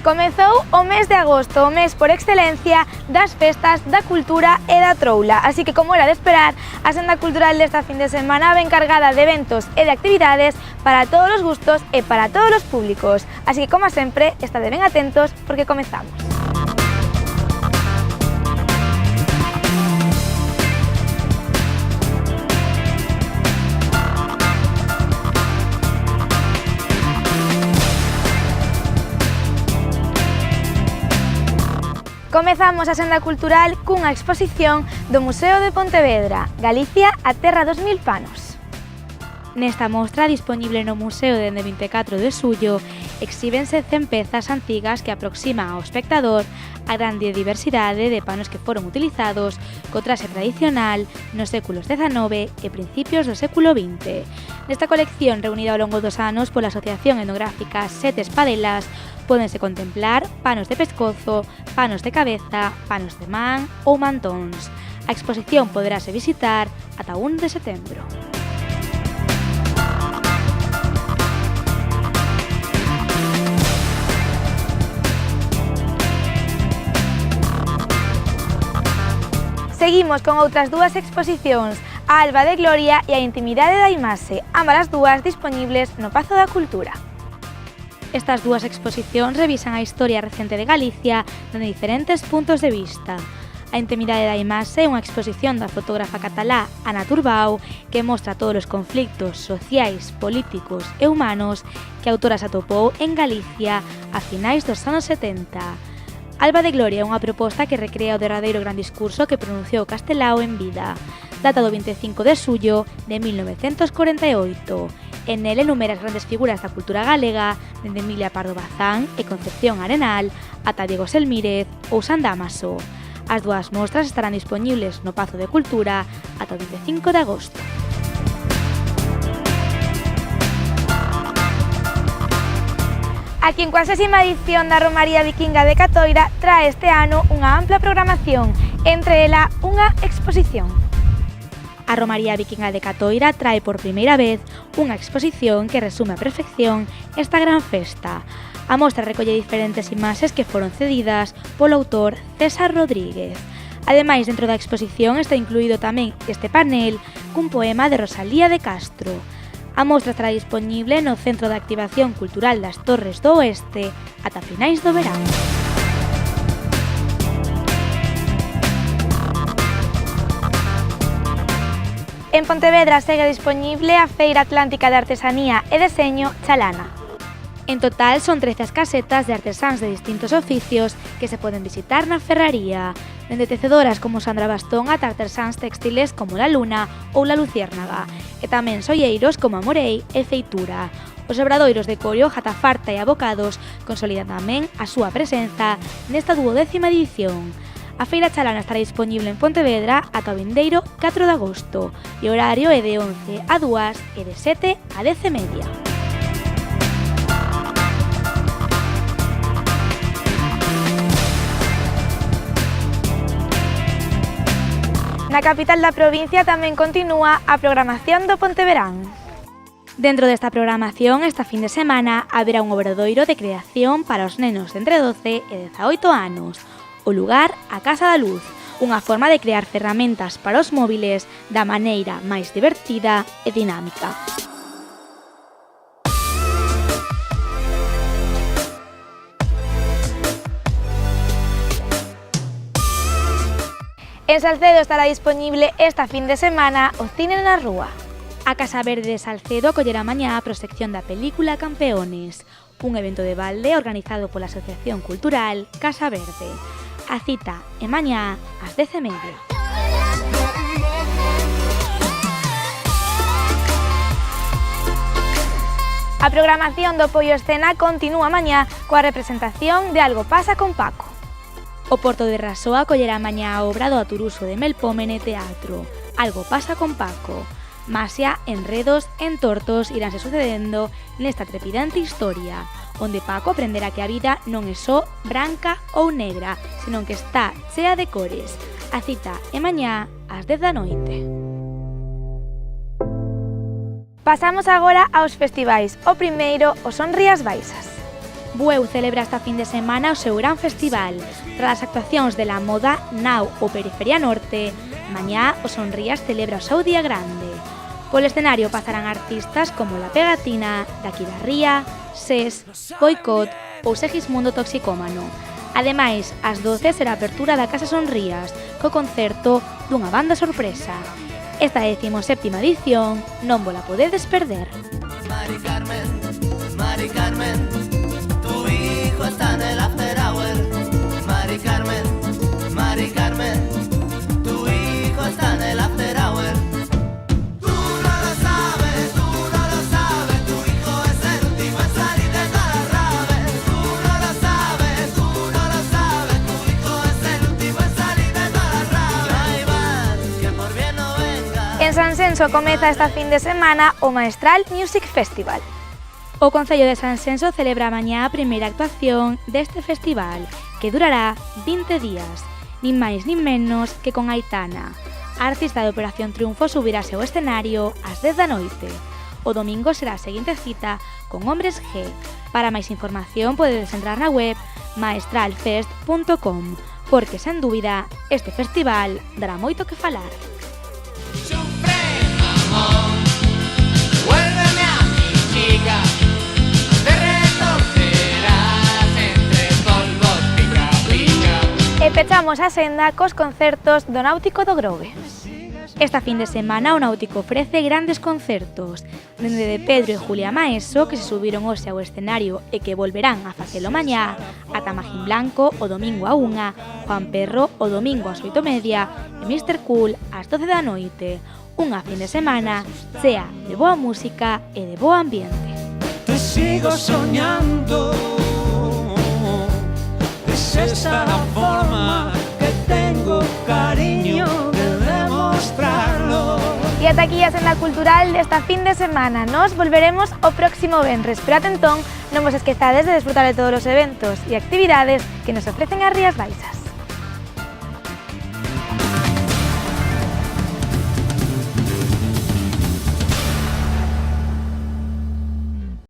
Comezou o mes de agosto, o mes por excelencia das festas, da cultura e da troula. Así que, como era de esperar, a Senda Cultural desta fin de semana ven cargada de eventos e de actividades para todos os gustos e para todos os públicos. Así que, como sempre, estade ben atentos porque comezamos. Comezamos a Senda Cultural cunha exposición do Museo de Pontevedra, Galicia, a terra dos mil panos. Nesta mostra, disponible no museo dende 24 de xullo, exhíbense 100 pezas antigas que aproximan ao espectador a grande diversidade de panos que foron utilizados co traxe tradicional nos séculos XIX e principios do século XX. Nesta colección, reunida ao longo dos anos pola Asociación Etnográfica Sete Espadelas, pódense contemplar panos de pescozo, panos de cabeza, panos de man ou mantóns. A exposición poderase visitar ata 1 de setembro. Seguimos con outras dúas exposicións, a Alba de Gloria e a Intimidade da Imaxe, ambas as dúas disponibles no Pazo da Cultura. Estas dúas exposicións revisan a historia recente de Galicia dende diferentes puntos de vista. A Intimidade da Imaxe é unha exposición da fotógrafa catalá Ana Turbau que mostra todos os conflictos sociais, políticos e humanos que a autora se atopou en Galicia a finais dos anos 70. Alba de Gloria é unha proposta que recrea o derradeiro gran discurso que pronunciou Castelao en vida. Data do 25 de xullo de 1948. En el enumera as grandes figuras da cultura galega, dende Emilia Pardo Bazán e Concepción Arenal ata Diego Selmírez ou San Dámaso. As dúas mostras estarán dispoñibles no Pazo de Cultura ata o 25 de agosto. A 50ª edición da Romaría Vikinga de Catoira trae este ano unha ampla programación, entre ela unha exposición. A Romaría Vikinga de Catoira trae por primeira vez unha exposición que resume a perfección esta gran festa. A mostra recolle diferentes imaxes que foron cedidas polo autor César Rodríguez. Ademais, dentro da exposición está incluído tamén este panel cun poema de Rosalía de Castro. A mostra estará dispoñible no Centro de Activación Cultural das Torres do Oeste ata finais do verán. En Pontevedra segue dispoñible a Feira Atlántica de Artesanía e Deseño Chalana. En total son 13 as casetas de artesáns de distintos oficios que se poden visitar na ferraría, dende tecedoras como Sandra Bastón ata artesáns textiles como La Luna ou La Luciérnaga, e tamén solleiros como Amorei e Feitura. Os obradoiros de Corio, Jatafarta e Abocados consolidan tamén a súa presenza nesta 12ª edición. A Feira Chalana estará dispoñible en Pontevedra ata o vindeiro 4 de agosto e o horario é de 11 a 2 e de 7 a 10:30. Na capital da provincia tamén continúa a programación do Ponteverán. Dentro desta programación, esta fin de semana, haberá un obradoiro de creación para os nenos de entre 12 e 18 anos. O lugar, a Casa da Luz, unha forma de crear ferramentas para os móviles da maneira máis divertida e dinámica. En Salcedo estará dispoñible esta fin de semana o Cine na Rúa. A Casa Verde de Salcedo acollerá mañá a proxección da película Campeones, un evento de balde organizado pola Asociación Cultural Casa Verde. A cita é mañá ás 10:30. A programación do Pollo Escena continúa mañá coa representación de Algo pasa con Paco. O Porto de Rasoa acollerá mañá a obra do Aturuso de Melpómene Teatro, Algo pasa con Paco. Masia, enredos, entortos iránse sucedendo nesta trepidante historia, onde Paco aprenderá que a vida non é só branca ou negra, senón que está chea de cores. A cita é mañá ás 10 da noite. Pasamos agora aos festivais. O primeiro, o Son Rías Baixas. Bueu celebra esta fin de semana o seu gran festival. Tras as actuacións de La Moda, Nau ou Periferia Norte, mañá o Sonrías celebra o seu día grande. Polo escenario pasarán artistas como La Pegatina, Daqui da Ría, SES, Boicot ou Segismundo Toxicómano. Ademais, ás 12 será a apertura da Casa Sonrías, co concerto dunha banda sorpresa. Esta 17ª edición non vola podedes perder. Mari Carmen, tu hijo está en el after hour. Mari Carmen, tu hijo está en el after hour. Tú no lo sabes, tu hijo es el último en salir de todas las raves. Tú no lo sabes, tu hijo es el último en salir de todas las raves. Ay, vas, que por bien no venga. En Sanxenxo comeza esta fin de semana o Maestral Music Festival. O Concello de Sanxenxo celebra mañá a primeira actuación deste festival, que durará 20 días, nin máis nin menos que con Aitana. A artista de Operación Triunfo subirase ao escenario ás 10 da noite. O domingo será a seguinte cita con Hombres G. Para máis información podedes entrar na web maestralfest.com, porque, sen dúbida, este festival dará moito que falar. E pechamos a senda cos concertos do Náutico do Grove. Esta fin de semana o Náutico ofrece grandes concertos, dende de Pedro e Julia Maeso, que se subiron hoxe ao escenario e que volverán a facelo mañá, ata Magín Blanco o domingo a 1, Juan Perro o domingo ás 8:30 e Mr. Cool ás 12 da noite. Unha fin de semana chea de boa música e de bo ambiente. Te sigo soñando. Esta la forma que tengo, cariño, de demostrarlo. E ata aquí a senda cultural desta fin de semana. Nos volveremos o próximo venres, pero atentón non vos esquezades de desfrutar de todos os eventos e actividades que nos ofrecen as Rías Baixas.